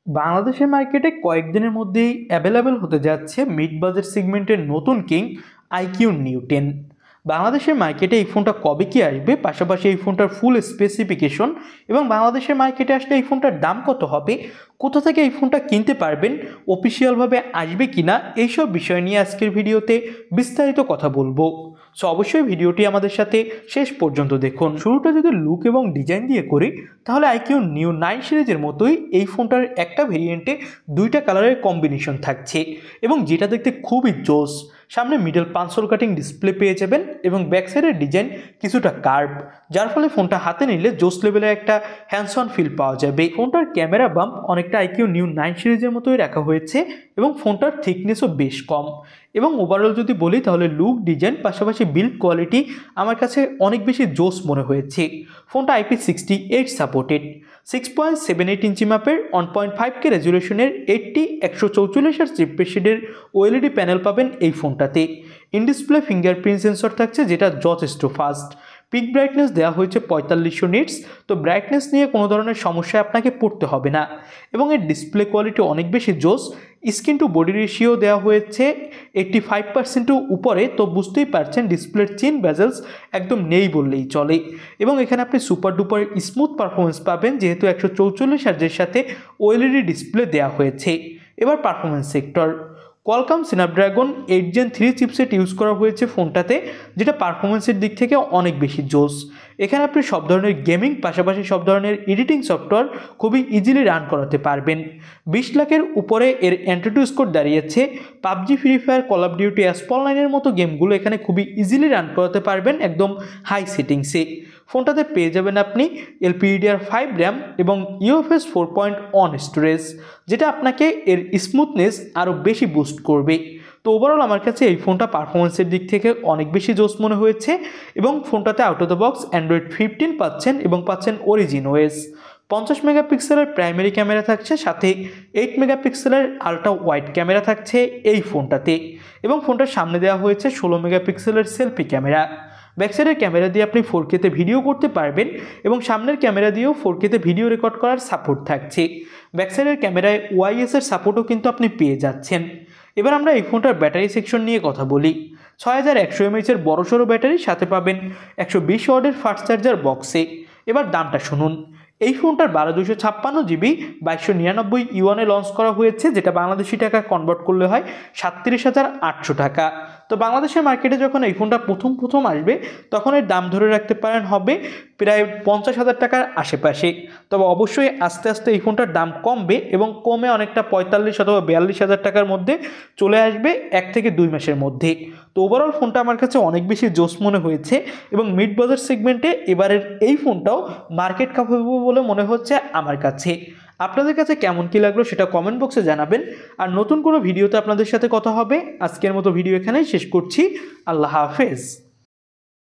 বাংলাদেশের মার্কেটে কয়েকদিনের মধ্যেই অ্যাভেলেবেল হতে যাচ্ছে মিড বাজেট সেগমেন্টের নতুন কিং আইকিউ নিউ 10। বাংলাদেশের মার্কেটে এই ফোনটা কবে কি আসবে, পাশাপাশি এই ফোনটার ফুল স্পেসিফিকেশন এবং বাংলাদেশের মার্কেটে আসলে এই ফোনটার দাম কত হবে, কোথা থেকে এই ফোনটা কিনতে পারবেন, অফিসিয়ালভাবে আসবে কিনা, এইসব বিষয় নিয়ে আজকের ভিডিওতে বিস্তারিত কথা বলবো। সো অবশ্যই ভিডিওটি আমাদের সাথে শেষ পর্যন্ত দেখুন। শুরুটা যদি লুক এবং ডিজাইন দিয়ে করি তাহলে আইকিউ নিউ 9 সিরিজের মতোই এই ফোনটার একটা ভেরিয়েন্টে দুইটা কালারের কম্বিনেশন থাকছে এবং যেটা দেখতে খুবই জোস। সামনে মিডল পাঞ্চল কাটিং ডিসপ্লে পেয়ে যাবেন এবং ব্যাক সাইডের ডিজাইন কিছুটা কার্ভ, যার ফলে ফোনটা হাতে নিলে জোস লেভেলের একটা হ্যান্ডস অন ফিল পাওয়া যাবে। ফোনটার ক্যামেরা বাম্প অনেকটা আইকিউ নিউ 9 সিরিজের মতোই রাখা হয়েছে এবং ফোনটার থিকনেসও বেশ কম। এবং ওভারঅল যদি বলি তাহলে লুক, ডিজাইন, পাশাপাশি বিল্ড কোয়ালিটি আমার কাছে অনেক বেশি জোস মনে হয়েছে। ফোনটা IP68 সাপোর্টেড, 6.78 ইঞ্চি মাপের 1.5K রেজুলেশনের 80/144 রিফ্রেশ ওএলইডি প্যানেল পাবেন এই ফোনটাতে। ইন ডিসপ্লে ফিঙ্গারপ্রিন্ট সেন্সর থাকছে, যেটা যথেষ্ট ফাস্ট। পিক ব্রাইটনেস দেওয়া হয়েছে 4500 নিটস, তো ব্রাইটনেস নিয়ে কোনো ধরনের সমস্যায় আপনাকে পড়তে হবে না। এবং এর ডিসপ্লে কোয়ালিটি অনেক বেশি জোস। স্ক্রিন টু বডি রেশিও দেওয়া হয়েছে 85% উপরে, তো বুঝতেই পারছেন ডিসপ্লের চিন বেজেলস একদম নেই বললেই চলে। এবং এখানে আপনি সুপার ডুপার স্মুথ পারফরমেন্স পাবেন, যেহেতু 144 হার্জের সাথে ওএলইডি ডিসপ্লে দেওয়া হয়েছে। এবার performance sector, Qualcomm Snapdragon 8 Gen 3 chipset use করা হয়েছে ফোনটাতে, যেটা পারফরমেন্সের দিক থেকে অনেক বেশি জোস। এখানে আপনি সব ধরনের গেমিং, পাশাপাশি সব ধরনের এডিটিং সফটওয়্যার খুবই ইজিলি রান করাতে পারবেন। 20 লাখের উপরে এর এন্ট্রি স্কোর দাঁড়িয়েছে। PUBG, Free Fire, Call of Duty, Asphalt 9-এর মতো গেমগুলো এখানে খুবই ইজিলি রান করাতে পারবেন একদম হাই সেটিংসে। ফোনটাতে পেয়ে যাবেন আপনি LPDDR5 র্যাম এবং UFS 4.1 স্টোরেজ, যেটা আপনাকে এর স্মুথনেস আরও বেশি বুস্ট করবে। তো ওভারঅল আমার কাছে এই ফোনটা পারফরমেন্সের দিক থেকে অনেক বেশি জোস মনে হয়েছে। এবং ফোনটাতে out of the box Android 15 পাচ্ছেন এবং পাচ্ছেন অরিজিন ওএস। 50 মেগাপিক্সেলের প্রাইমারি ক্যামেরা থাকছে, সাথে 8 মেগাপিক্সেলের আলট্রা ওয়াইড ক্যামেরা থাকছে এই ফোনটাতে। এবং ফোনটার সামনে দেওয়া হয়েছে 16 মেগাপিক্সেলের সেলফি ক্যামেরা। ব্যাকসাইডের ক্যামেরা দিয়ে আপনি 4K-তে ভিডিও করতে পারবেন এবং সামনের ক্যামেরা দিয়েও 4K-তে ভিডিও রেকর্ড করার সাপোর্ট থাকছে। ব্যাকসাইডের ক্যামেরায় OIS-এর সাপোর্টও কিন্তু আপনি পেয়ে যাচ্ছেন। এবার আমরা এই ফোনটার ব্যাটারি সেকশন নিয়ে কথা বলি। 6100 mAh-এর বড়সড় ব্যাটারি, সাথে পাবেন 120 ওয়াটের ফাস্ট চার্জার বক্সে। এবার দামটা শুনুন। এই ফোনটার 12256 GB 2299 ইউয়ানে লঞ্চ করা হয়েছে, যেটা বাংলাদেশি টাকা কনভার্ট করলে হয় 37,800 টাকা। তো বাংলাদেশের মার্কেটে যখন এই ফোনটা প্রথম আসবে তখন এর দাম ধরে রাখতে পারেন হবে প্রায় 50,000 টাকার আশেপাশে। তবে অবশ্যই আস্তে আস্তে এই ফোনটার দাম কমবে এবং কমে অনেকটা 45 অথবা 42,000 টাকার মধ্যে চলে আসবে 1 থেকে 2 মাসের মধ্যে। তো ওভারঅল ফোনটা আমার কাছে অনেক বেশি জোস মনে হয়েছে এবং মিড বাজেট সেগমেন্টে এবারের এই ফোনটাও মার্কেট কাঁপাবে বলে মনে হচ্ছে আমার কাছে। আপনাদের কাছে কেমন কী লাগলো সেটা কমেন্ট বক্সে জানাবেন। আর নতুন কোনো ভিডিওতে আপনাদের সাথে কথা হবে। আজকের মতো ভিডিও এখানেই শেষ করছি। আল্লাহ হাফেজ।